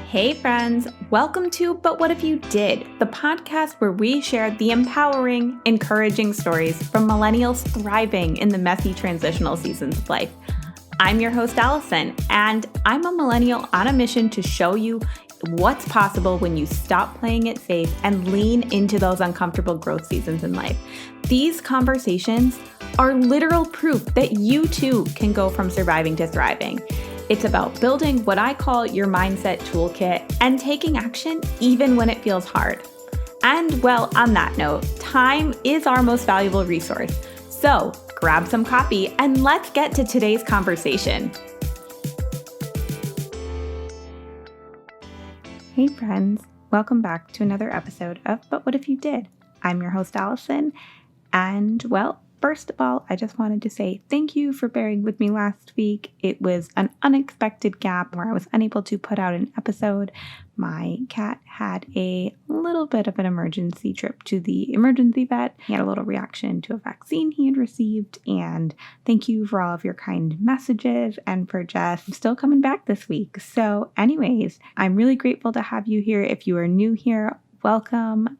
Hey friends, welcome to But What If You Did, the podcast where we share the empowering, encouraging stories from millennials thriving in the messy transitional seasons of life. I'm your host, Allison, and I'm a millennial on a mission to show you what's possible when you stop playing it safe and lean into those uncomfortable growth seasons in life. These conversations are literal proof that you too can go from surviving to thriving. It's about building what I call your mindset toolkit and taking action even when it feels hard. And well, on that note, time is our most valuable resource. So grab some coffee and let's get to today's conversation. Hey friends, welcome back to another episode of But What If You Did? I'm your host, Allison, and well, first of all, I just wanted to say thank you for bearing with me last week. It was an unexpected gap where I was unable to put out an episode. My cat had a little bit of an emergency trip to the emergency vet. He had a little reaction to a vaccine he had received. And thank you for all of your kind messages and for just still coming back this week. So anyways, I'm really grateful to have you here. If you are new here, welcome.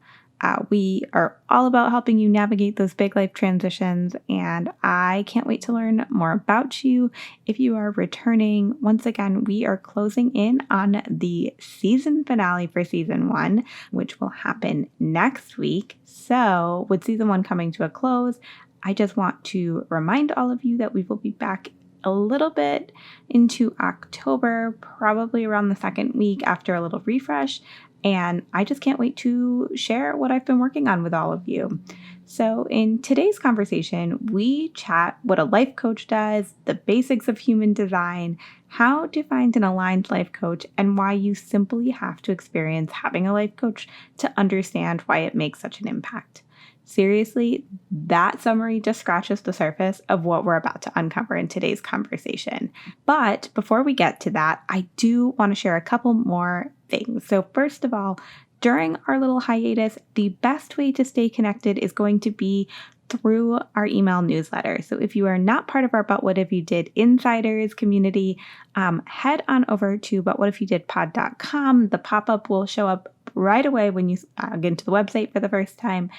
We are all about helping you navigate those big life transitions, and I can't wait to learn more about you. If you are returning, once again, we are closing in on the season finale for season 1, which will happen next week. So with season 1 coming to a close, I just want to remind all of you that we will be back a little bit into October, probably around the second week after a little refresh. And I just can't wait to share what I've been working on with all of you. So in today's conversation, we chat what a life coach does, the basics of human design, how to find an aligned life coach, and why you simply have to experience having a life coach to understand why it makes such an impact. Seriously, that summary just scratches the surface of what we're about to uncover in today's conversation. But before we get to that, I do want to share a couple more things. So first of all, during our little hiatus, the best way to stay connected is going to be through our email newsletter. So if you are not part of our But What If You Did Insiders community, head on over to butwhatifyoudidpod.com. The pop-up will show up right away when you get into the website for the first time.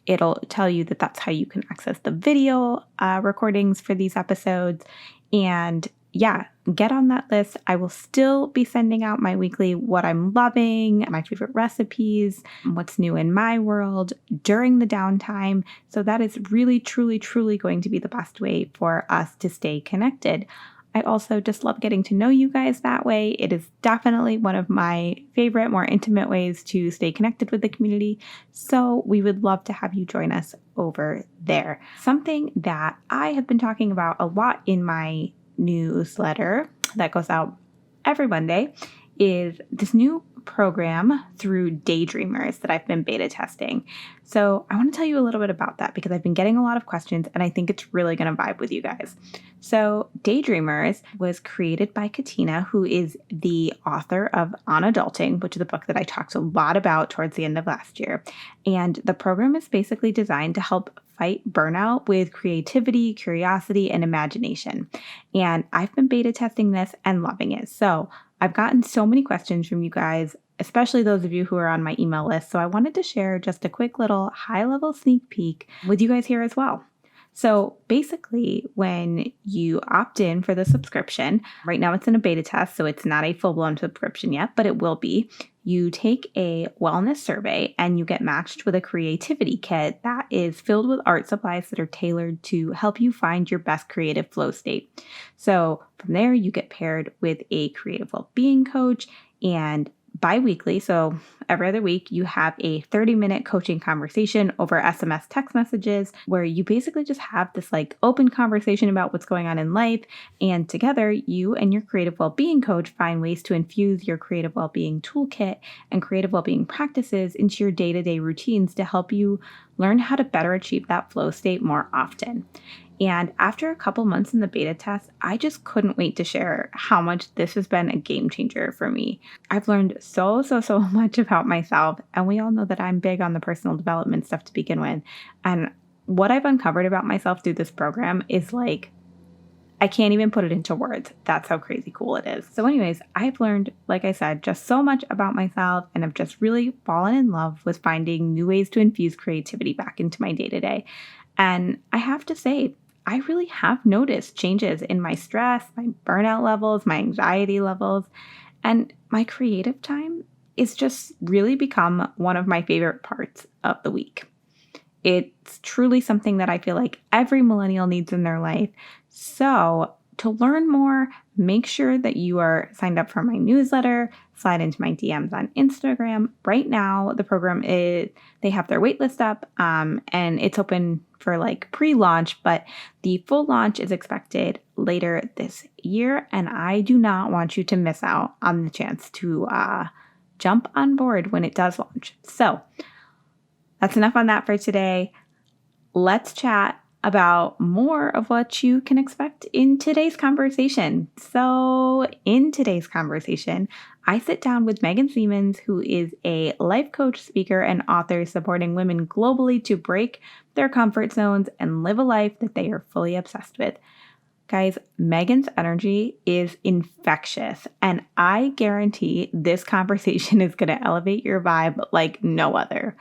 It'll tell you that that's how you can access the video recordings for these episodes. And yeah, get on that list. I will still be sending out my weekly what I'm loving, my favorite recipes, what's new in my world during the downtime. So that is really, truly, truly going to be the best way for us to stay connected. I also just love getting to know you guys that way. It is definitely one of my favorite, more intimate ways to stay connected with the community. So we would love to have you join us over there. Something that I have been talking about a lot in my newsletter that goes out every Monday is this new program through Daydreamers that I've been beta testing. So I want to tell you a little bit about that because I've been getting a lot of questions and I think it's really going to vibe with you guys. So Daydreamers was created by Katina, who is the author of On Adulting, which is a book that I talked a lot about towards the end of last year. And the program is basically designed to help fight burnout with creativity, curiosity, and imagination. And I've been beta testing this and loving it. So I've gotten so many questions from you guys, especially those of you who are on my email list. So I wanted to share just a quick little high-level sneak peek with you guys here as well. So basically, when you opt in for the subscription, right now it's in a beta test, so it's not a full-blown subscription yet, but it will be. You take a wellness survey and you get matched with a creativity kit that is filled with art supplies that are tailored to help you find your best creative flow state. So from there, you get paired with a creative well-being coach, and bi-weekly, so every other week, you have a 30-minute coaching conversation over SMS text messages where you basically just have this like open conversation about what's going on in life. And together, you and your creative well-being coach find ways to infuse your creative well-being toolkit and creative well-being practices into your day-to-day routines to help you learn how to better achieve that flow state more often. And after a couple months in the beta test, I just couldn't wait to share how much this has been a game changer for me. I've learned so much about myself, and we all know that I'm big on the personal development stuff to begin with. And what I've uncovered about myself through this program is like I can't even put it into words. That's how crazy cool it is. So anyways, I've learned, like I said, just so much about myself, and I've just really fallen in love with finding new ways to infuse creativity back into my day-to-day. And I have to say, I really have noticed changes in my stress, my burnout levels, my anxiety levels, and my creative time is just really become one of my favorite parts of the week. It's truly something that I feel like every millennial needs in their life. So, to learn more, make sure that you are signed up for my newsletter, slide into my DMs on Instagram. Right now, the program they have their waitlist up, and it's open for like pre-launch, but the full launch is expected later this year. And I do not want you to miss out on the chance to jump on board when it does launch. So, that's enough on that for today. Let's chat about more of what you can expect in today's conversation. So, in today's conversation, I sit down with Megan Seamans, who is a life coach, speaker, and author supporting women globally to break their comfort zones and live a life that they are fully obsessed with. Guys, Megan's energy is infectious, and I guarantee this conversation is going to elevate your vibe like no other.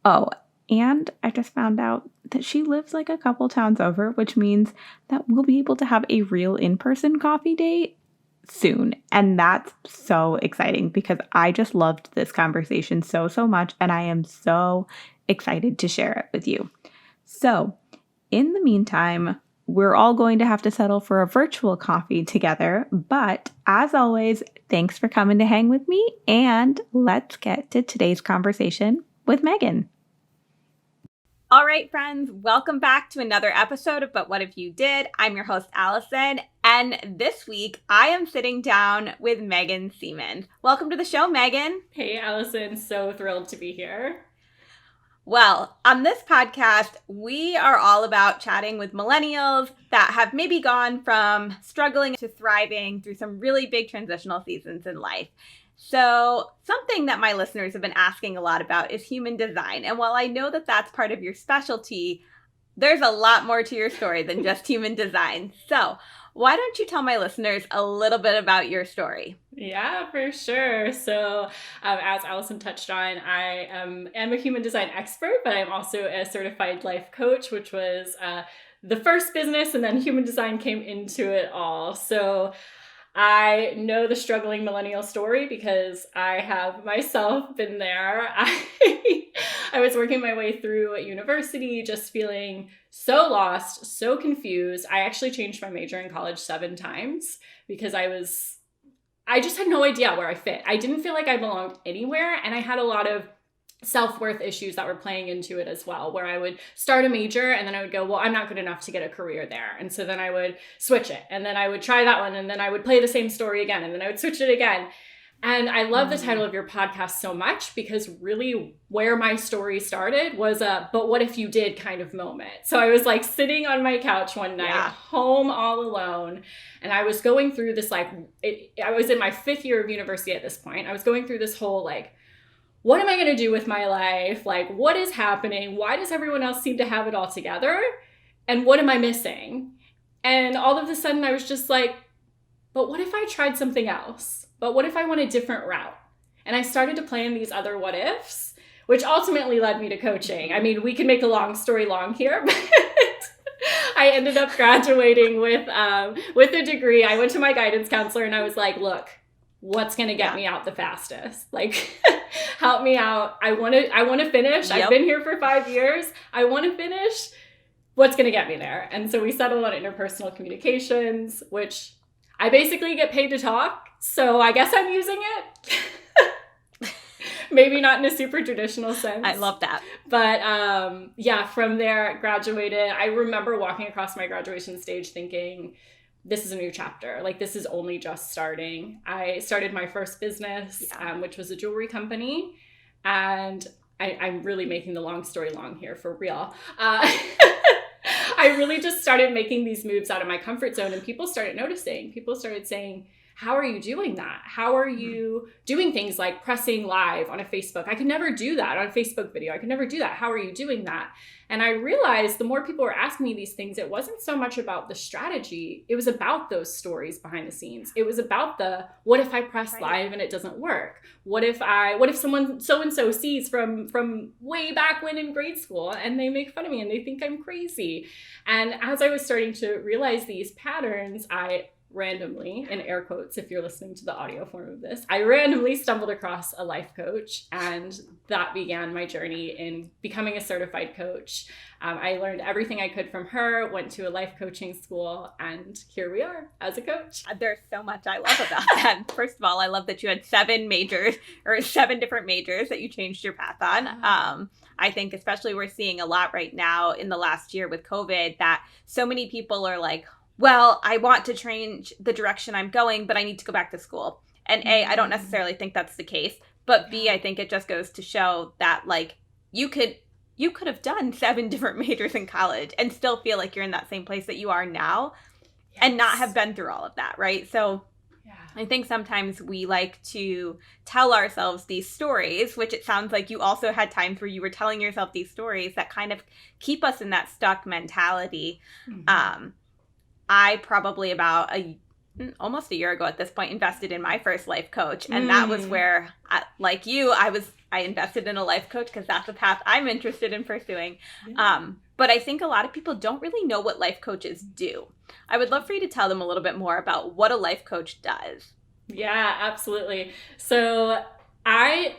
Oh, and I just found out that she lives like a couple towns over, which means that we'll be able to have a real in-person coffee date soon. And that's so exciting because I just loved this conversation so much, and I am so excited to share it with you. So, in the meantime, we're all going to have to settle for a virtual coffee together. But as always, thanks for coming to hang with me, and let's get to today's conversation with Megan. All right, friends, welcome back to another episode of But What If You Did? I'm your host, Allison, and this week I am sitting down with Megan Seamans. Welcome to the show, Megan. Hey, Allison, so thrilled to be here. Well, on this podcast, we are all about chatting with millennials that have maybe gone from struggling to thriving through some really big transitional seasons in life. So something that my listeners have been asking a lot about is human design. And while I know that that's part of your specialty, there's a lot more to your story than just human design. So why don't you tell my listeners a little bit about your story? Yeah, for sure. So as Allison touched on, I am a human design expert, but I'm also a certified life coach, which was the first business, and then human design came into it all. So I know the struggling millennial story because I have myself been there. I was working my way through university, just feeling so lost, so confused. I actually changed my major in college 7 times because I just had no idea where I fit. I didn't feel like I belonged anywhere, and I had a lot of self-worth issues that were playing into it as well, where I would start a major and then I would go, well, I'm not good enough to get a career there. And so then I would switch it, and then I would try that one, and then I would play the same story again, and then I would switch it again. And I love the title of your podcast so much because really where my story started was a but what if you did kind of moment. So I was like sitting on my couch one night, home all alone, and I was going through this I was in my 5th year of university at this point. I was going through this whole what am I going to do with my life? What is happening? Why does everyone else seem to have it all together? And what am I missing? And all of a sudden I was just like, but what if I tried something else? But what if I went a different route? And I started to plan these other what ifs, which ultimately led me to coaching. I mean, we can make a long story long here, but I ended up graduating with a degree. I went to my guidance counselor and I was like, look, what's going to get me out the fastest? Help me out. I want to finish. Yep. I've been here for 5 years. I want to finish. What's going to get me there? And so we settled on interpersonal communications, which I basically get paid to talk. So I guess I'm using it. Maybe not in a super traditional sense. I love that. But from there, graduated. I remember walking across my graduation stage thinking, this is a new chapter. This is only just starting. I started my first business, which was a jewelry company. And I'm really making the long story long here for real. I really just started making these moves out of my comfort zone, and people started noticing. People started saying, how are you doing that? How are you doing things like pressing live on a Facebook? I could never do that on a Facebook video. I could never do that. How are you doing that? And I realized the more people were asking me these things, it wasn't so much about the strategy. It was about those stories behind the scenes. It was about the, what if I press live and it doesn't work? What if someone so-and-so sees from way back when in grade school and they make fun of me and they think I'm crazy? And as I was starting to realize these patterns, I randomly, in air quotes, if you're listening to the audio form of this, I randomly stumbled across a life coach, and that began my journey in becoming a certified coach. I learned everything I could from her, went to a life coaching school, and here we are as a coach. There's so much I love about that. First of all, I love that you had 7 different majors that you changed your path on. I think especially we're seeing a lot right now in the last year with COVID that so many people are like, well, I want to change the direction I'm going, but I need to go back to school. And A, I don't necessarily think that's the case. But B, I think it just goes to show that like you could have done 7 different majors in college and still feel like you're in that same place that you are now and not have been through all of that, right? So I think sometimes we like to tell ourselves these stories, which it sounds like you also had times where you were telling yourself these stories that kind of keep us in that stuck mentality. I probably about almost a year ago at this point invested in my first life coach. And that was where, like you, I invested in a life coach because that's a path I'm interested in pursuing. But I think a lot of people don't really know what life coaches do. I would love for you to tell them a little bit more about what a life coach does. Yeah, absolutely. So I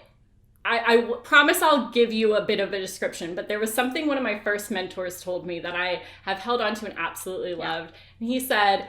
promise I'll give you a bit of a description, but there was something one of my first mentors told me that I have held on to and absolutely loved. And he said,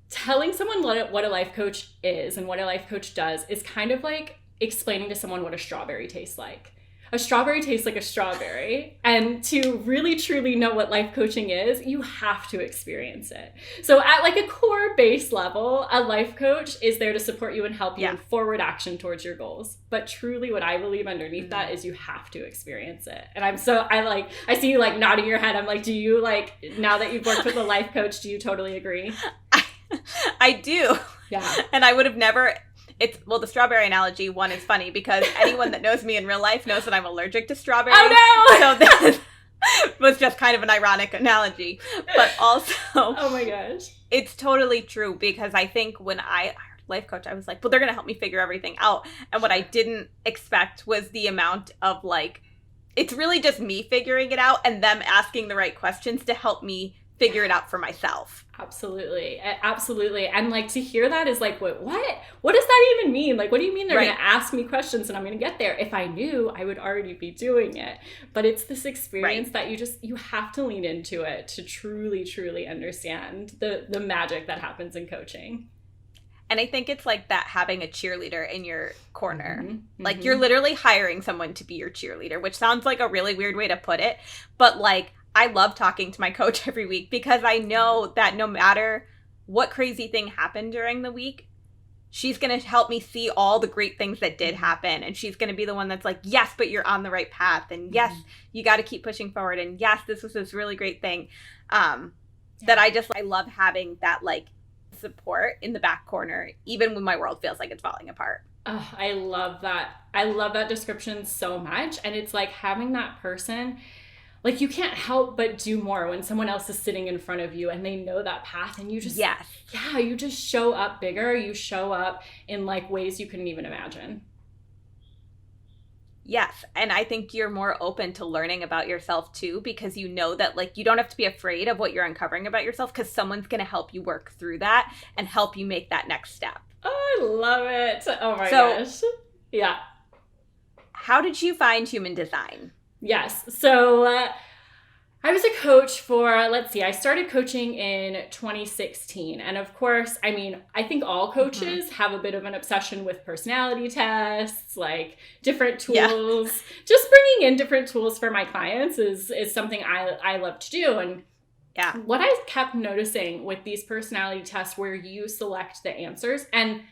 telling someone what a life coach is and what a life coach does is kind of like explaining to someone what a strawberry tastes like. A strawberry tastes like a strawberry. And to really truly know what life coaching is, you have to experience it. So at like a core base level, a life coach is there to support you and help you in forward action towards your goals. But truly what I believe underneath that is you have to experience it. And I see you like nodding your head. I'm like, do you like, now that you've worked with a life coach, do you totally agree? I do. Yeah. And I would have never... the strawberry analogy one is funny because anyone that knows me in real life knows that I'm allergic to strawberries. Oh no! So this was just kind of an ironic analogy. But also, oh my gosh, it's totally true because I think when I hired a life coach, I was like, well, they're going to help me figure everything out. And what I didn't expect was the amount of like, it's really just me figuring it out and them asking the right questions to help me figure it out for myself. Absolutely. And like to hear that is like, what does that even mean? Like, what do you mean they're going to ask me questions and I'm going to get there? If I knew, I would already be doing it. But it's this experience that you have to lean into it to truly, truly understand the magic that happens in coaching. And I think it's like that having a cheerleader in your corner. Like you're literally hiring someone to be your cheerleader, which sounds like a really weird way to put it. But like, I love talking to my coach every week because I know that no matter what crazy thing happened during the week, she's going to help me see all the great things that did happen. And she's going to be the one that's like, yes, but you're on the right path. And yes, you got to keep pushing forward. And yes, this was this really great thing that I love having that like support in the back corner, even when my world feels like it's falling apart. Oh, I love that. I love that description so much. And it's like having that person. Like you can't help but do more when someone else is sitting in front of you and they know that path and you just, you just show up bigger. You show up in like ways you couldn't even imagine. Yes. And I think you're more open to learning about yourself too, because you know that like you don't have to be afraid of what you're uncovering about yourself because someone's going to help you work through that and help you make that next step. Oh, I love it. Oh my gosh. Yeah. How did you find human design? Yes. So I was a coach for, I started coaching in 2016. And of course, I mean, I think all coaches have a bit of an obsession with personality tests, like different tools. Yeah. Just bringing in different tools for my clients is something I love to do. And what I kept noticing with these personality tests where you select the answers, and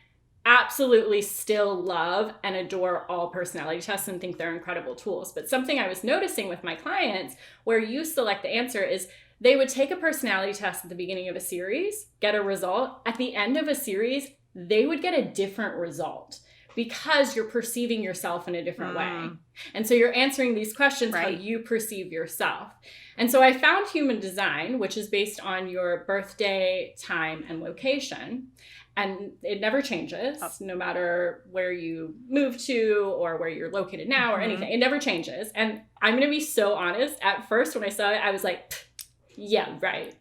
absolutely still love and adore all personality tests and think they're incredible tools. But something I was noticing with my clients where you select the answer is they would take a personality test at the beginning of a series, get a result. At the end of a series, they would get a different result because you're perceiving yourself in a different way. And so you're answering these questions how you perceive yourself. And so I found human design, which is based on your birthday, time, and location. And it never changes, no matter where you move to or where you're located now or anything. It never changes. And I'm going to be so honest. At first, when I saw it, I was like, yeah, right.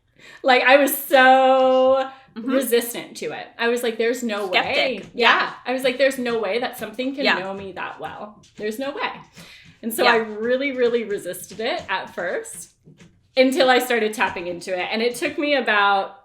Like, I was so resistant to it. I was like, there's no way. Yeah. I was like, there's no way that something can know me that well. There's no way. And so I really, really resisted it at first until I started tapping into it. And it took me about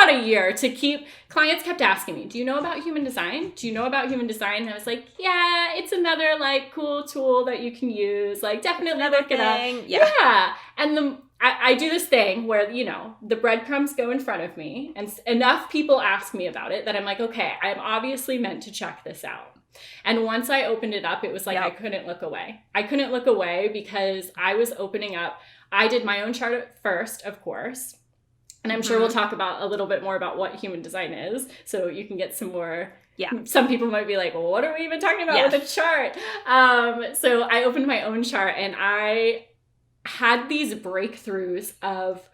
a year to clients kept asking me, do you know about human design? Do you know about human design? And I was like, yeah, it's another like cool tool that you can use. Like, definitely look it up. Yeah. And I do this thing where, you know, the breadcrumbs go in front of me and enough people ask me about it that I'm like, okay, I'm obviously meant to check this out. And once I opened it up, it was like, I couldn't look away. I couldn't look away because I was opening up. I did my own chart first, of course. And I'm sure we'll talk about a little bit more about what human design is. So you can get some more. Yeah. Some people might be like, well, what are we even talking about with a chart? So I opened my own chart and I had these breakthroughs of,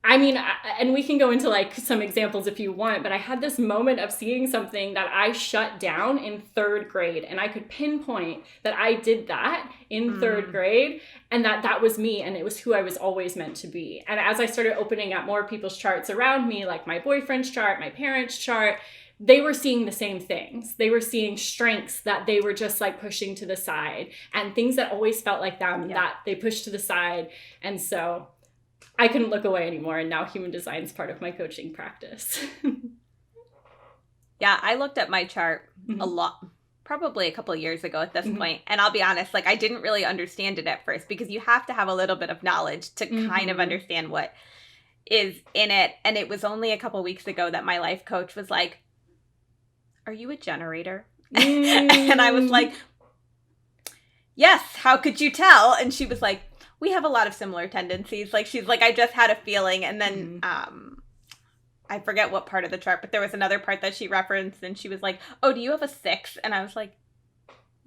I mean, and we can go into like some examples if you want, but I had this moment of seeing something that I shut down in 3rd grade. And I could pinpoint that I did that in 3rd grade and that was me and it was who I was always meant to be. And as I started opening up more people's charts around me, like my boyfriend's chart, my parents' chart, they were seeing the same things. They were seeing strengths that they were just like pushing to the side and things that always felt like them that they pushed to the side. And so I couldn't look away anymore. And now human design is part of my coaching practice. Yeah, I looked at my chart a lot, probably a couple of years ago at this point. And I'll be honest, like I didn't really understand it at first because you have to have a little bit of knowledge to kind of understand what is in it. And it was only a couple of weeks ago that my life coach was like, are you a generator? And I was like, yes, how could you tell? And she was like, we have a lot of similar tendencies. Like, she's like, I just had a feeling. And then I forget what part of the chart, but there was another part that she referenced and she was like, oh, do you have a 6? And I was like,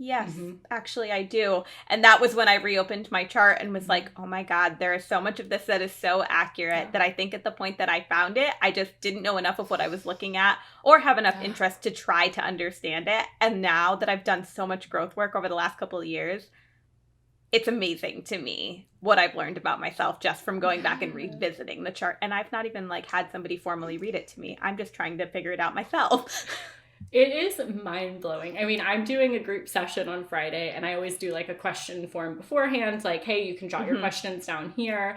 yes, actually I do. And that was when I reopened my chart and was like, oh my God, there is so much of this that is so accurate that I think at the point that I found it, I just didn't know enough of what I was looking at or have enough interest to try to understand it. And now that I've done so much growth work over the last couple of years, it's amazing to me what I've learned about myself just from going back and revisiting the chart. And I've not even like had somebody formally read it to me. I'm just trying to figure it out myself. It is mind-blowing. I mean, I'm doing a group session on Friday and I always do like a question form beforehand, like, hey, you can jot your questions down here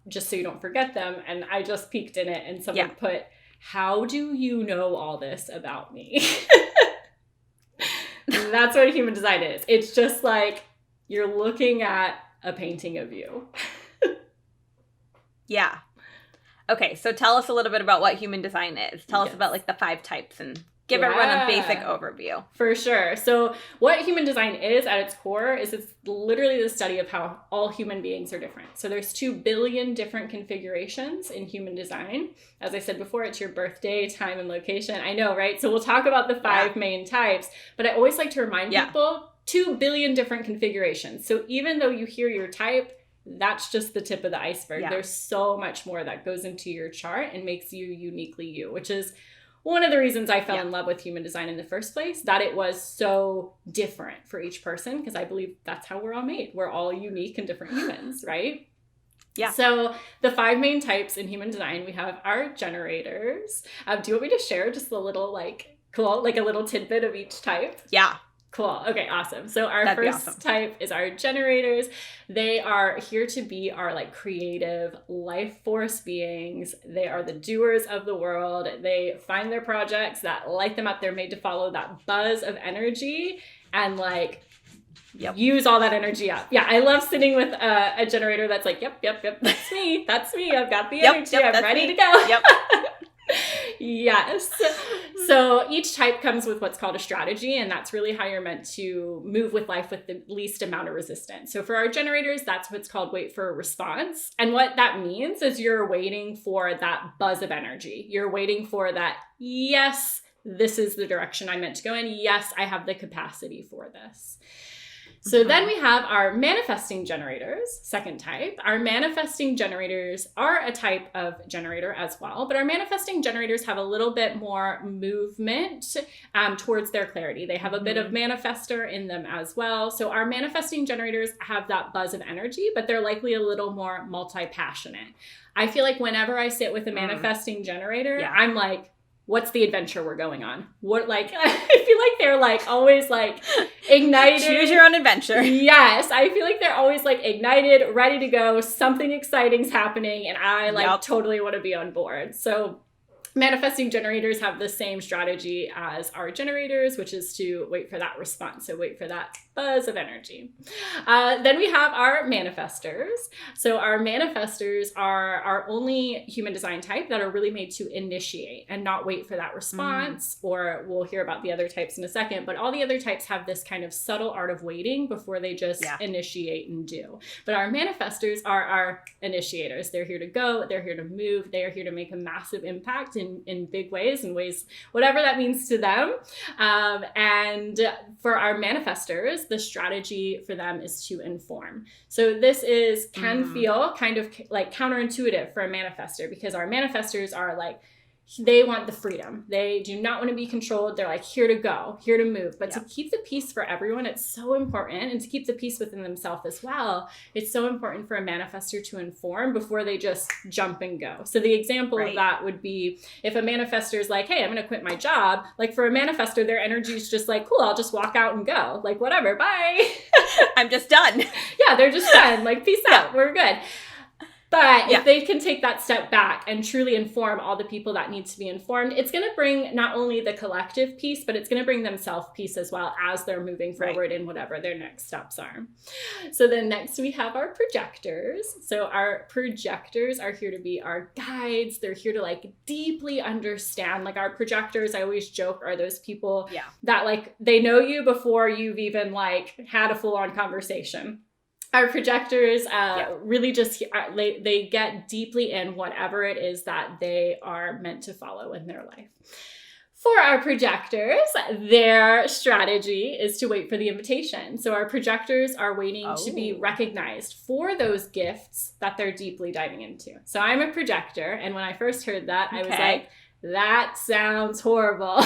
just so you don't forget them. And I just peeked in it and someone put, how do you know all this about me? That's what human design is. It's just like you're looking at a painting of you. Yeah. Okay, so tell us a little bit about what human design is. Tell us about like the 5 types and give everyone a basic overview. For sure. So what human design is at its core is it's literally the study of how all human beings are different. So there's 2 billion different configurations in human design. As I said before, it's your birthday, time, and location. I know, right? So we'll talk about the 5 main types, but I always like to remind people 2 billion different configurations. So even though you hear your type, that's just the tip of the iceberg. There's so much more that goes into your chart and makes you uniquely you, which is one of the reasons I fell in love with human design in the first place, that it was so different for each person, because I believe that's how we're all made. We're all unique and different humans, right? Yeah. So the 5 main types in human design, we have our generators. Do you want me to share just a little cool, like a little tidbit of each type? Yeah. Cool. Okay, awesome. So our first type is our generators. They are here to be our like creative life force beings. They are the doers of the world. They find their projects that light them up. They're made to follow that buzz of energy and like use all that energy up. Yeah, I love sitting with a generator that's like, yep, that's me. That's me. I've got the energy. I'm ready to go. Yep. Yes. So each type comes with what's called a strategy, and that's really how you're meant to move with life with the least amount of resistance. So for our generators, that's what's called wait for a response. And what that means is you're waiting for that buzz of energy. You're waiting for that, yes, this is the direction I'm meant to go in. Yes, I have the capacity for this. So then we have our manifesting generators, second type. Our manifesting generators are a type of generator as well, but our manifesting generators have a little bit more movement towards their clarity. They have a bit of manifestor in them as well. So our manifesting generators have that buzz of energy, but they're likely a little more multi-passionate. I feel like whenever I sit with a manifesting generator, I'm like, what's the adventure we're going on? What, like, I feel like they're like always like ignited. Choose your own adventure. Yes. I feel like they're always like ignited, ready to go. Something exciting's happening. And I like totally want to be on board. So manifesting generators have the same strategy as our generators, which is to wait for that response. So wait for that buzz of energy. Then we have our manifestors. So our manifestors are our only human design type that are really made to initiate and not wait for that response, or we'll hear about the other types in a second, but all the other types have this kind of subtle art of waiting before they just initiate and do. But our manifestors are our initiators. They're here to go, they're here to move, they are here to make a massive impact in big ways, in ways, whatever that means to them. And for our manifestors, the strategy for them is to inform. So this can feel kind of like counterintuitive for a manifestor, because our manifestors are like, they want the freedom. They do not want to be controlled. They're like here to go, here to move. But to keep the peace for everyone, it's so important. And to keep the peace within themselves as well, it's so important for a manifestor to inform before they just jump and go. So the example of that would be if a manifestor is like, hey, I'm going to quit my job. Like for a manifestor, their energy is just like, cool, I'll just walk out and go. Like whatever, bye. I'm just done. Yeah, they're just done. Like peace out. We're good. But if they can take that step back and truly inform all the people that need to be informed, it's going to bring not only the collective peace, but it's going to bring themselves peace as well as they're moving forward in whatever their next steps are. So then next we have our projectors. So our projectors are here to be our guides. They're here to like deeply understand. Like our projectors, I always joke, are those people that like they know you before you've even like had a full-on conversation. Our projectors really just, they get deeply in whatever it is that they are meant to follow in their life. For our projectors, their strategy is to wait for the invitation. So our projectors are waiting to be recognized for those gifts that they're deeply diving into. So I'm a projector, and when I first heard that, I was like, that sounds horrible.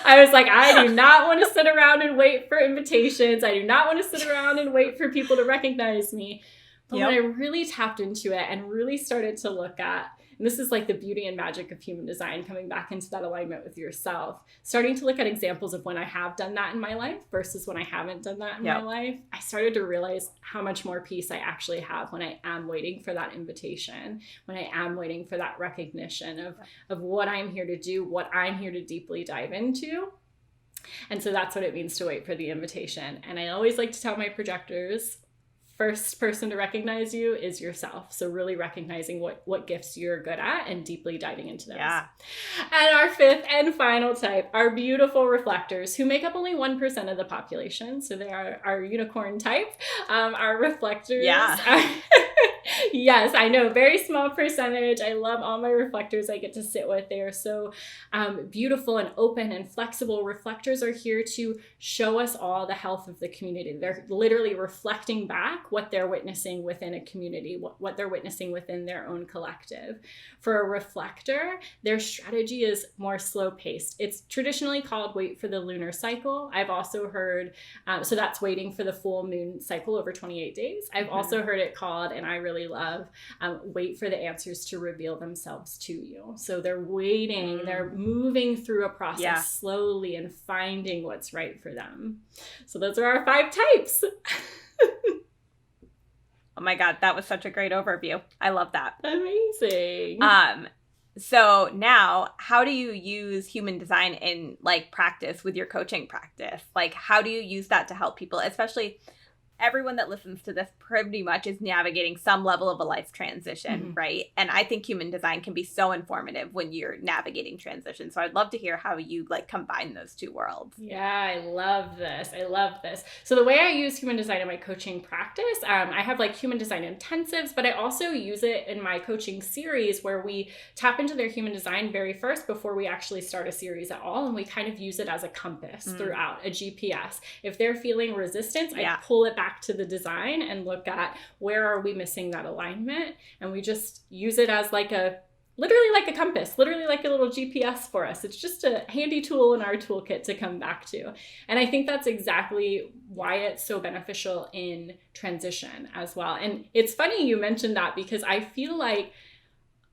I was like, I do not want to sit around and wait for invitations. I do not want to sit around and wait for people to recognize me. But when I really tapped into it and really started to look at, and this is like the beauty and magic of human design, coming back into that alignment with yourself, starting to look at examples of when I have done that in my life versus when I haven't done that in my life, I started to realize how much more peace I actually have when I am waiting for that invitation, when I am waiting for that recognition of what I'm here to do, what I'm here to deeply dive into. And so that's what it means to wait for the invitation. And I always like to tell my projectors, first person to recognize you is yourself. So really recognizing what gifts you're good at and deeply diving into those. Yeah. And our fifth and final type are beautiful reflectors, who make up only 1% of the population. So they are our unicorn type. Our reflectors are yes, I know, very small percentage. I love all my reflectors I get to sit with. They are so beautiful and open and flexible. Reflectors are here to show us all the health of the community. They're literally reflecting back what they're witnessing within a community, what they're witnessing within their own collective. For a reflector, their strategy is more slow-paced. It's traditionally called wait for the lunar cycle. I've also heard, so that's waiting for the full moon cycle over 28 days. I've also heard it called, and I really love, wait for the answers to reveal themselves to you. So they're waiting, they're moving through a process slowly and finding what's right for them. So those are our 5 types. Oh my God, that was such a great overview. I love that. Amazing. So now, how do you use human design in like practice with your coaching practice? Like, how do you use that to help people? Especially, everyone that listens to this pretty much is navigating some level of a life transition, right? And I think human design can be so informative when you're navigating transition. So I'd love to hear how you like combine those two worlds. Yeah, I love this. So the way I use human design in my coaching practice, I have like human design intensives, but I also use it in my coaching series where we tap into their human design very first before we actually start a series at all. And we kind of use it as a compass throughout, a GPS. If they're feeling resistance, I pull it back to the design and look at where are we missing that alignment. And we just use it as literally like a compass, literally like a little GPS for us. It's just a handy tool in our toolkit to come back to. And I think that's exactly why it's so beneficial in transition as well. And it's funny you mentioned that because I feel like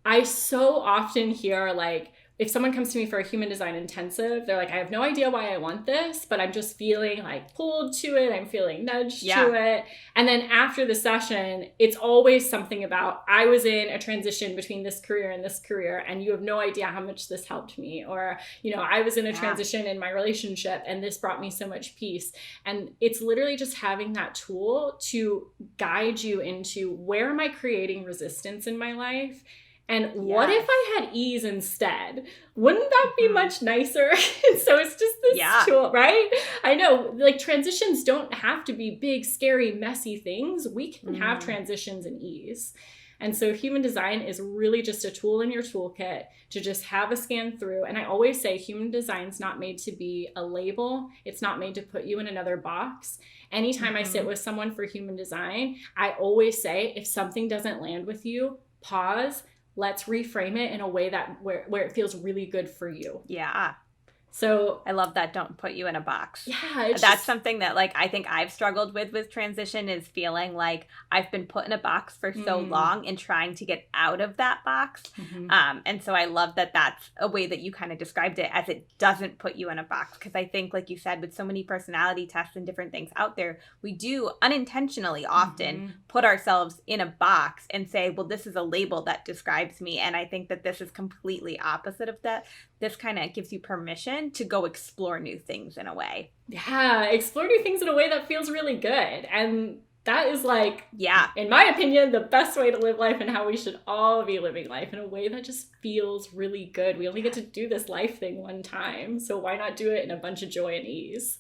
I so often hear like, if someone comes to me for a human design intensive, they're like, I have no idea why I want this, but I'm just feeling like pulled to it. I'm feeling nudged to it. And then after the session, it's always something about, I was in a transition between this career and this career, and you have no idea how much this helped me. Or, I was in a transition in my relationship and this brought me so much peace. And it's literally just having that tool to guide you into, where am I creating resistance in my life? And what if I had ease instead? Wouldn't that be much nicer? So it's just this tool, right? I know, like, transitions don't have to be big, scary, messy things. We can have transitions in ease. And so human design is really just a tool in your toolkit to just have a scan through. And I always say human design is not made to be a label. It's not made to put you in another box. Anytime I sit with someone for human design, I always say, if something doesn't land with you, pause. Let's reframe it in a way that where it feels really good for you. Yeah. So I love that. Don't put you in a box. Yeah. That's something that like, I think I've struggled with transition, is feeling like I've been put in a box for so long and trying to get out of that box. And so I love that that's a way that you kind of described it, as it doesn't put you in a box. Because I think, like you said, with so many personality tests and different things out there, we do unintentionally often put ourselves in a box and say, well, this is a label that describes me. And I think that this is completely opposite of that. This kind of gives you permission to go explore new things in a way. Yeah, explore new things in a way that feels really good. And that is like, in my opinion, the best way to live life, and how we should all be living life, in a way that just feels really good. We only get to do this life thing one time. So why not do it in a bunch of joy and ease?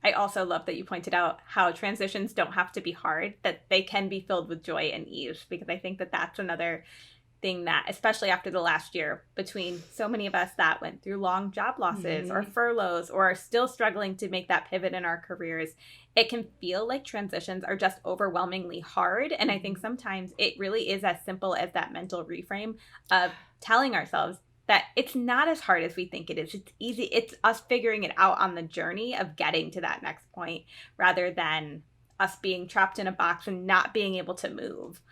I also love that you pointed out how transitions don't have to be hard, that they can be filled with joy and ease, because I think that that's another thing that, especially after the last year, between so many of us that went through long job losses or furloughs, or are still struggling to make that pivot in our careers, it can feel like transitions are just overwhelmingly hard. And I think sometimes it really is as simple as that mental reframe of telling ourselves that it's not as hard as we think it is. It's easy. It's us figuring it out on the journey of getting to that next point, rather than us being trapped in a box and not being able to move.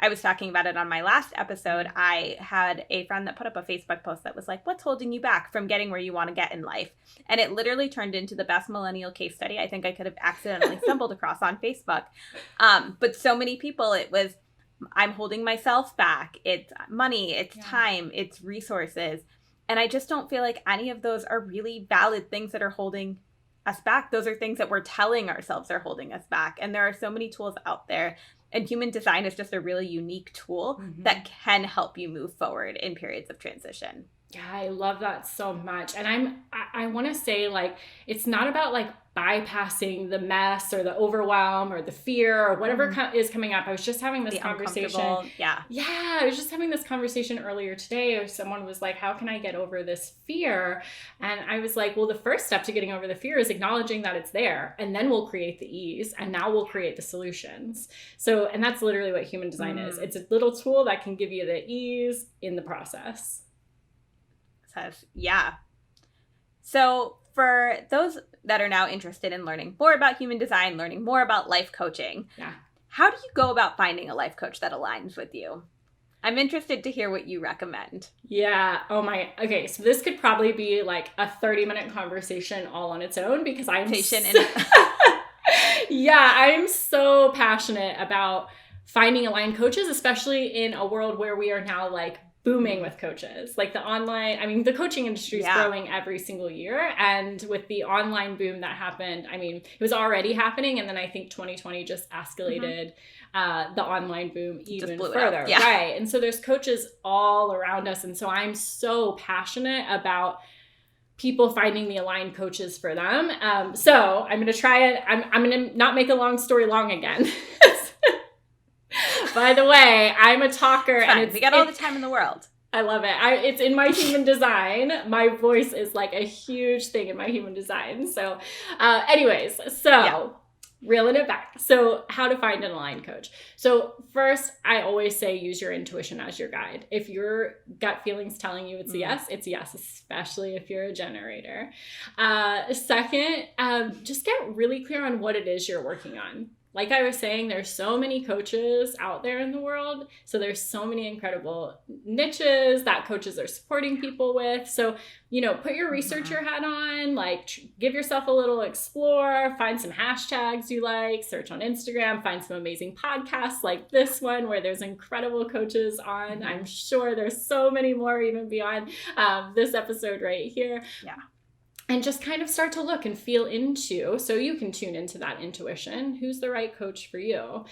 I was talking about it on my last episode. I had a friend that put up a Facebook post that was like, what's holding you back from getting where you want to get in life? And it literally turned into the best millennial case study I think I could have accidentally stumbled across on Facebook. But so many people, it was, I'm holding myself back. It's money, it's time, it's resources. And I just don't feel like any of those are really valid things that are holding us back. Those are things that we're telling ourselves are holding us back. And there are so many tools out there. And human design is just a really unique tool that can help you move forward in periods of transition. Yeah, I love that so much. And I want to say, like, it's not about like bypassing the mess or the overwhelm or the fear or whatever is coming up. I was just having this conversation. Yeah, I was just having this conversation earlier today, or someone was like, how can I get over this fear? And I was like, well, the first step to getting over the fear is acknowledging that it's there, and then we'll create the ease, and now we'll create the solutions. So, and that's literally what human design is. It's a little tool that can give you the ease in the process. Yeah. So for those that are now interested in learning more about human design, learning more about life coaching, how do you go about finding a life coach that aligns with you? I'm interested to hear what you recommend. Yeah. Oh my. Okay. So this could probably be like a 30-minute conversation all on its own, because I'm so passionate about finding aligned coaches, especially in a world where we are now like booming with coaches. Like the online, I mean, the coaching industry is growing every single year. And with the online boom that happened, I mean, it was already happening. And then I think 2020 just escalated the online boom even further. Right. And so there's coaches all around us. And so I'm so passionate about people finding the aligned coaches for them. So I'm going to try it. I'm going to not make a long story long again. By the way, I'm a talker, and we got all the time in the world. I love it. It's in my human design. My voice is like a huge thing in my human design. So, anyways, reeling it back. So, how to find an aligned coach. So, first, I always say use your intuition as your guide. If your gut feeling's telling you it's a yes, it's a yes, especially if you're a generator. Second, just get really clear on what it is you're working on. Like I was saying, there's so many coaches out there in the world. So there's so many incredible niches that coaches are supporting people with. So, put your researcher hat on, like give yourself a little explore, find some hashtags you like, search on Instagram, find some amazing podcasts like this one where there's incredible coaches on. I'm sure there's so many more even beyond this episode right here. Yeah. And just kind of start to look and feel into, so you can tune into that intuition. Who's the right coach for you?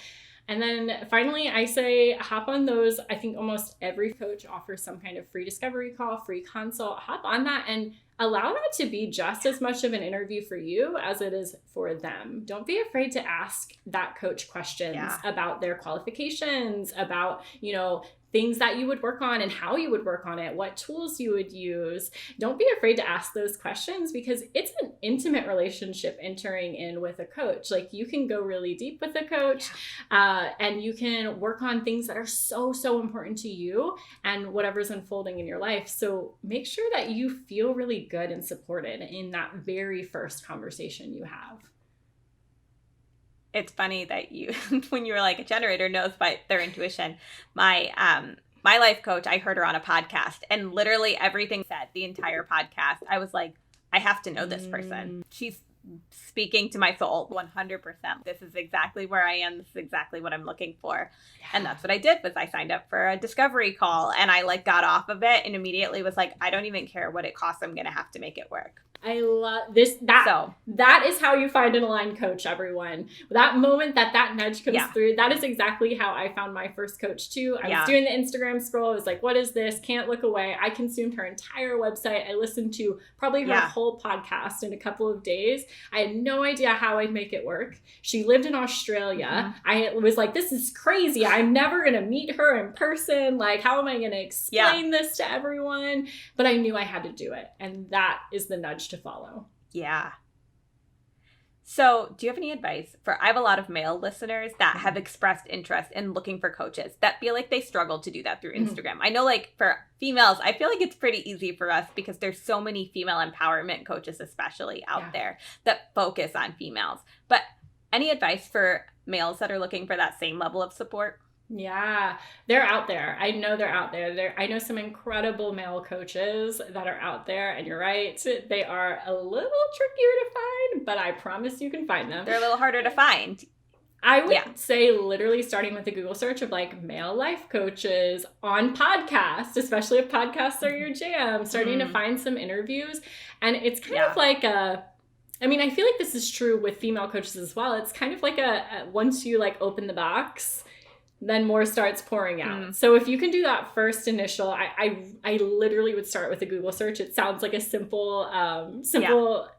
And then finally, I say hop on those. I think almost every coach offers some kind of free discovery call, free consult. Hop on that and allow that to be just as much of an interview for you as it is for them. Don't be afraid to ask that coach questions about their qualifications, about, things that you would work on and how you would work on it, what tools you would use. Don't be afraid to ask those questions because it's an intimate relationship entering in with a coach. Like you can go really deep with a coach and you can work on things that are so, so important to you and whatever's unfolding in your life. So make sure that you feel really good and supported in that very first conversation you have. It's funny that you, when you were like a generator knows by their intuition, my life coach, I heard her on a podcast and literally everything said, the entire podcast, I was like, I have to know this person. She's speaking to my soul 100%. This is exactly where I am. This is exactly what I'm looking for. Yeah. And that's what I did was I signed up for a discovery call and I got off of it and immediately was like, I don't even care what it costs. I'm going to have to make it work. I love this. That is how you find an aligned coach, everyone. That moment that nudge comes through, that is exactly how I found my first coach too. I was doing the Instagram scroll. I was like, what is this? Can't look away. I consumed her entire website. I listened to probably her whole podcast in a couple of days. I had no idea how I'd make it work. She lived in Australia. I was like, this is crazy. I'm never going to meet her in person. Like, how am I going to explain this to everyone? But I knew I had to do it. And that is the nudge to follow. Yeah. So do you have any advice I have a lot of male listeners that have expressed interest in looking for coaches that feel like they struggle to do that through Instagram. I know for females, I feel like it's pretty easy for us because there's so many female empowerment coaches, especially out there that focus on females. But any advice for males that are looking for that same level of support? Yeah, they're out there. I know they're out there. I know some incredible male coaches that are out there, and you're right. They are a little trickier to find, but I promise you can find them. They're a little harder to find. I would say literally starting with a Google search of male life coaches on podcasts, especially if podcasts are your jam, starting to find some interviews. And it's kind of like I feel like this is true with female coaches as well. It's kind of like once you open the box, then more starts pouring out. So if you can do that first initial, I literally would start with a Google search. It sounds like a simple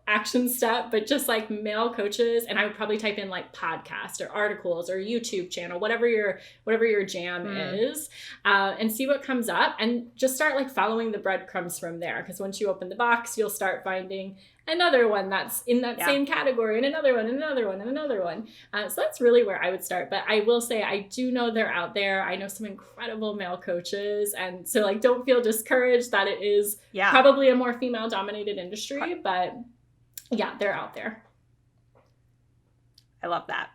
action step, but just male coaches, and I would probably type in podcast or articles or YouTube channel, whatever your jam is, and see what comes up, and just start following the breadcrumbs from there. Because once you open the box, you'll start finding another one that's in that same category, and another one, and another one, and another one. So that's really where I would start. But I will say, I do know they're out there. I know some incredible male coaches. And so don't feel discouraged that it is probably a more female dominated industry, but they're out there. I love that.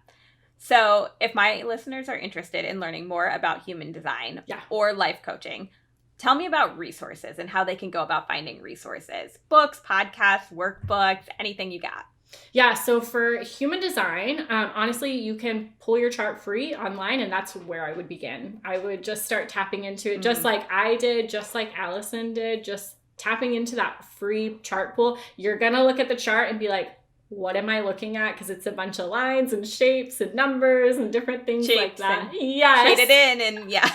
So if my listeners are interested in learning more about human design or life coaching, tell me about resources and how they can go about finding resources, books, podcasts, workbooks, anything you got. Yeah, so for human design, honestly, you can pull your chart free online, and that's where I would begin. I would just start tapping into it, just like I did, just like Allison did, just tapping into that free chart pool. You're going to look at the chart and be like, what am I looking at? Because it's a bunch of lines and shapes and numbers and different things like that. Yes. Shaded in and yeah.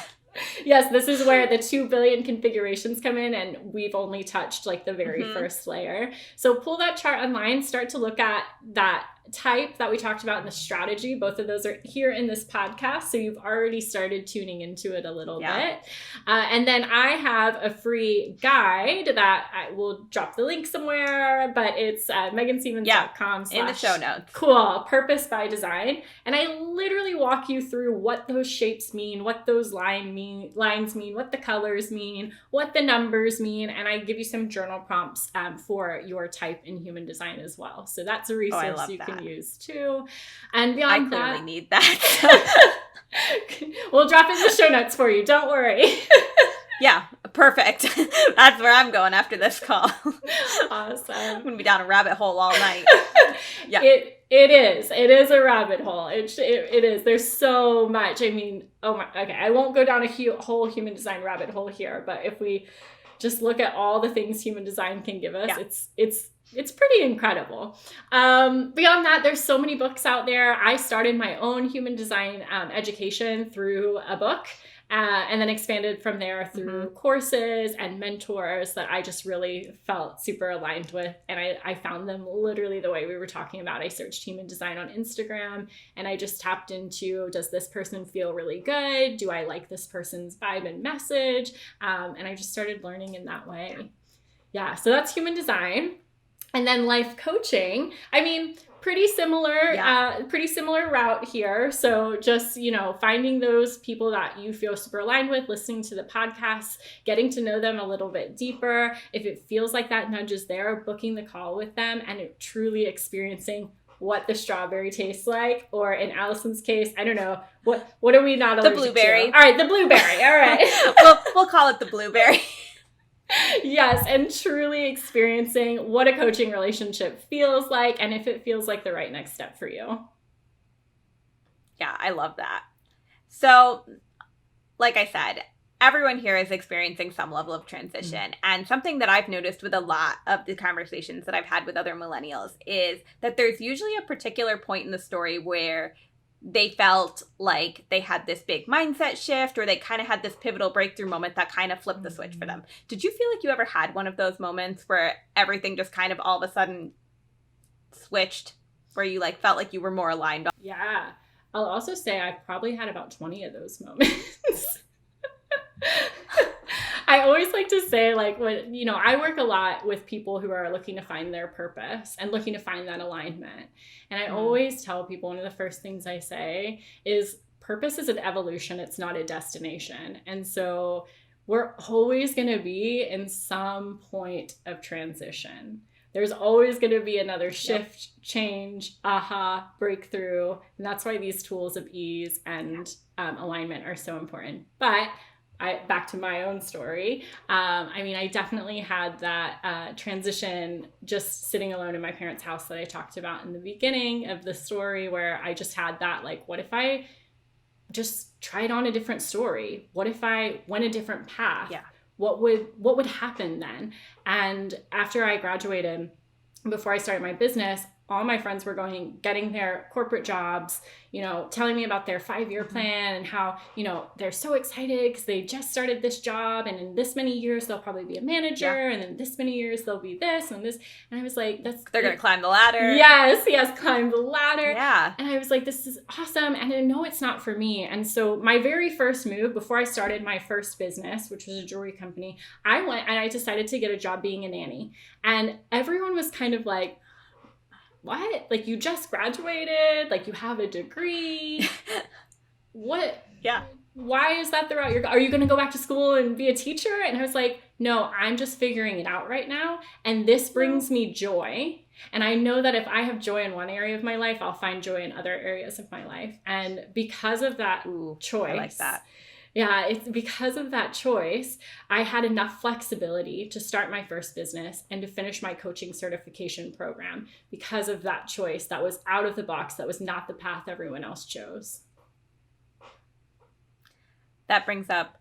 Yes, this is where the 2 billion configurations come in, and we've only touched like the very first layer. So pull that chart online, start to look at that type that we talked about in the strategy. Both of those are here in this podcast, so you've already started tuning into it a little bit. And then I have a free guide that I will drop the link somewhere, but it's meganseamans.com. In the show notes. Cool. Purpose by design. And I literally walk you through what those shapes mean, what those lines mean, what the colors mean, what the numbers mean, and I give you some journal prompts for your type in human design as well. So that's a resource you can use too. And beyond I clearly need that. We'll drop it in the show notes for you. Don't worry. Yeah, perfect. That's where I'm going after this call. Awesome. I'm going to be down a rabbit hole all night. Yeah. It is a rabbit hole. It is. There's so much. I mean, okay. I won't go down a whole human design rabbit hole here, but if we just look at all the things human design can give us, it's pretty incredible. Beyond that, there's so many books out there. I started my own human design education through a book. And then expanded from there through courses and mentors that I just really felt super aligned with. And I found them literally the way we were talking about. I searched human design on Instagram and I just tapped into, does this person feel really good? Do I like this person's vibe and message? And I just started learning in that way. Yeah, so that's human design. And then life coaching. I mean, pretty similar route here. So just, finding those people that you feel super aligned with, listening to the podcasts, getting to know them a little bit deeper. If it feels like that nudge is there, booking the call with them and truly experiencing what the strawberry tastes like, or in Allison's case, I don't know, what are we not allergic to? The blueberry. All right, the blueberry. All right. We'll call it the blueberry. Yes, and truly experiencing what a coaching relationship feels like and if it feels like the right next step for you. Yeah, I love that. So, like I said, everyone here is experiencing some level of transition. And something that I've noticed with a lot of the conversations that I've had with other millennials is that there's usually a particular point in the story where they felt like they had this big mindset shift, or they kind of had this pivotal breakthrough moment that kind of flipped the switch for them. Did you feel like you ever had one of those moments where everything just kind of all of a sudden switched, where you felt like you were more aligned? Yeah. I'll also say I've probably had about 20 of those moments. I always like to say, when, I work a lot with people who are looking to find their purpose and looking to find that alignment. And I always tell people, one of the first things I say is purpose is an evolution. It's not a destination. And so we're always going to be in some point of transition. There's always going to be another shift, change, breakthrough. And that's why these tools of ease and alignment are so important. But back to my own story. I definitely had that transition just sitting alone in my parents' house that I talked about in the beginning of the story, where I just had that, what if I just tried on a different story? What if I went a different path? Yeah. What would happen then? And after I graduated, before I started my business, all my friends were getting their corporate jobs, telling me about their 5-year plan and how, they're so excited because they just started this job, and in this many years they'll probably be a manager, and in this many years they'll be this and this. And I was like, they're going to climb the ladder. Yes, climb the ladder. Yeah. And I was like, this is awesome. And I know it's not for me. And so my very first move, before I started my first business, which was a jewelry company, I went and I decided to get a job being a nanny. And everyone was kind of like, what? You just graduated? You have a degree? What? Yeah. Why is that the route are you going to go back to school and be a teacher? And I was like, no, I'm just figuring it out right now. And this brings me joy. And I know that if I have joy in one area of my life, I'll find joy in other areas of my life. And because of that choice, I like that. Yeah, it's because of that choice, I had enough flexibility to start my first business and to finish my coaching certification program because of that choice that was out of the box, that was not the path everyone else chose. That brings up,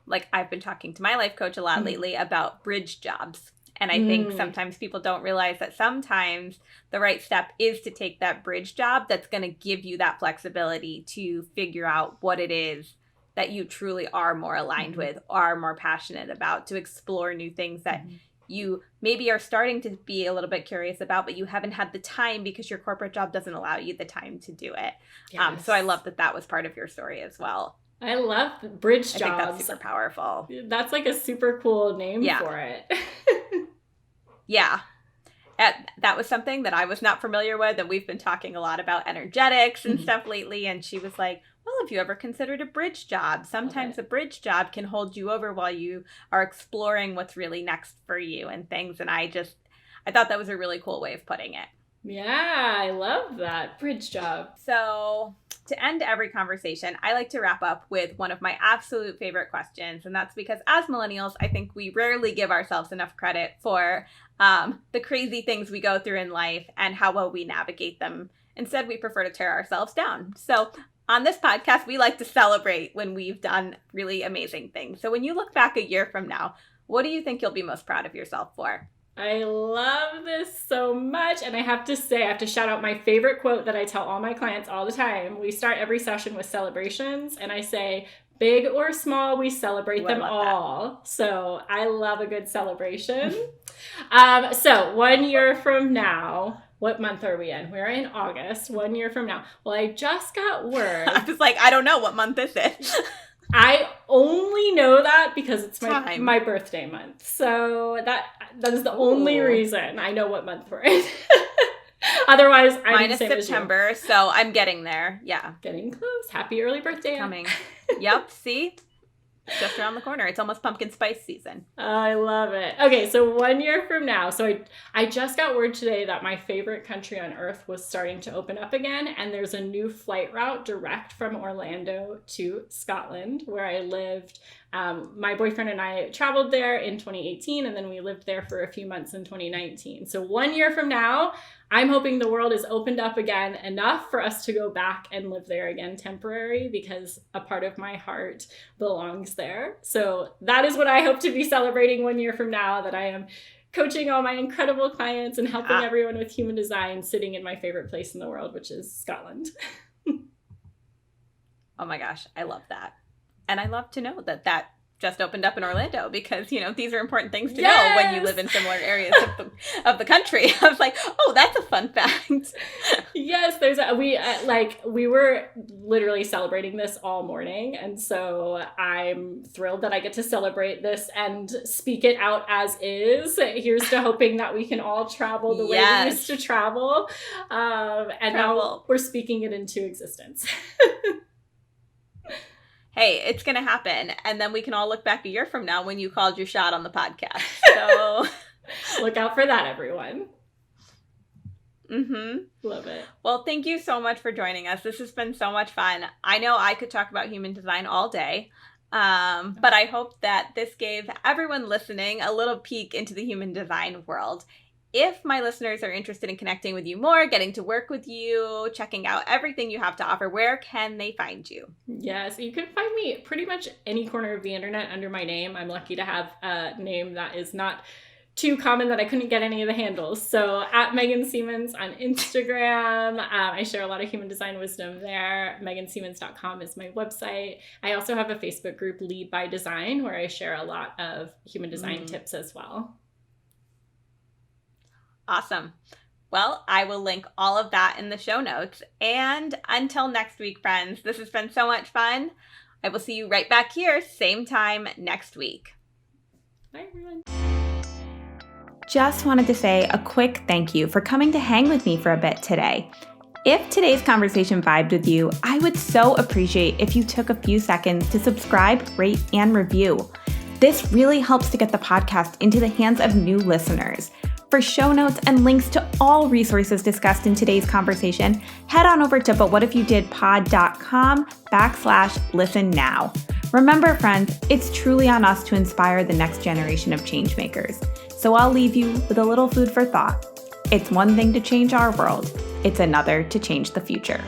like I've been talking to my life coach a lot lately about bridge jobs. And I think sometimes people don't realize that sometimes the right step is to take that bridge job that's going to give you that flexibility to figure out what it is that you truly are more aligned with, are more passionate about, to explore new things that you maybe are starting to be a little bit curious about, but you haven't had the time because your corporate job doesn't allow you the time to do it. Yes. So I love that that was part of your story as well. I love bridge jobs. I think that's super powerful. That's like a super cool name for it. Yeah. That was something that I was not familiar with, and we've been talking a lot about energetics and stuff lately, and she was like, well, have you ever considered a bridge job? Sometimes a bridge job can hold you over while you are exploring what's really next for you and things, and I thought that was a really cool way of putting it. Yeah, I love that. Bridge job. So to end every conversation, I like to wrap up with one of my absolute favorite questions. And that's because as millennials, I think we rarely give ourselves enough credit for the crazy things we go through in life and how well we navigate them. Instead, we prefer to tear ourselves down. So on this podcast, we like to celebrate when we've done really amazing things. So when you look back a year from now, what do you think you'll be most proud of yourself for? I love this so much. And I have to shout out my favorite quote that I tell all my clients all the time. We start every session with celebrations, and I say, big or small, we celebrate them all. That. So I love a good celebration. So 1 year from now, what month are we in? We're in August. 1 year from now. Well, I just got word. I was like, I don't know what month this is. I only know that because it's my birthday month. So that is the only reason I know what month we're in. Otherwise, mine is September, so I'm getting there. Yeah. Getting close. Happy early birthday. Coming. Yep, see? Just around the corner. It's almost pumpkin spice season. I love it. Okay, so 1 year from now. So I just got word today that my favorite country on earth was starting to open up again. And there's a new flight route direct from Orlando to Scotland, where I lived. My boyfriend and I traveled there in 2018, and then we lived there for a few months in 2019. So 1 year from now, I'm hoping the world is opened up again enough for us to go back and live there again temporary, because a part of my heart belongs there. So that is what I hope to be celebrating 1 year from now, that I am coaching all my incredible clients and helping everyone with human design, sitting in my favorite place in the world, which is Scotland. Oh my gosh, I love that. And I love to know that just opened up in Orlando, because, these are important things to know when you live in similar areas of the country. I was like, oh, that's a fun fact. Yes, we were literally celebrating this all morning. And so I'm thrilled that I get to celebrate this and speak it out as is. Here's to hoping that we can all travel the way we used to travel. Now we're speaking it into existence. Hey, it's going to happen. And then we can all look back a year from now when you called your shot on the podcast. So look out for that, everyone. Love it. Well, thank you so much for joining us. This has been so much fun. I know I could talk about human design all day, but I hope that this gave everyone listening a little peek into the human design world. If my listeners are interested in connecting with you more, getting to work with you, checking out everything you have to offer, where can they find you? Yes, you can find me pretty much any corner of the internet under my name. I'm lucky to have a name that is not too common that I couldn't get any of the handles. So at Megan Seamans on Instagram. I share a lot of human design wisdom there. meganseamans.com is my website. I also have a Facebook group, Lead by Design, where I share a lot of human design tips as well. Awesome. Well, I will link all of that in the show notes. And until next week, friends, this has been so much fun. I will see you right back here, same time next week. Bye, everyone. Just wanted to say a quick thank you for coming to hang with me for a bit today. If today's conversation vibed with you, I would so appreciate if you took a few seconds to subscribe, rate, and review. This really helps to get the podcast into the hands of new listeners. For show notes and links to all resources discussed in today's conversation, head on over to butwhatifyoudidpod.com/listen now. Remember, friends, it's truly on us to inspire the next generation of changemakers. So I'll leave you with a little food for thought. It's one thing to change our world. It's another to change the future.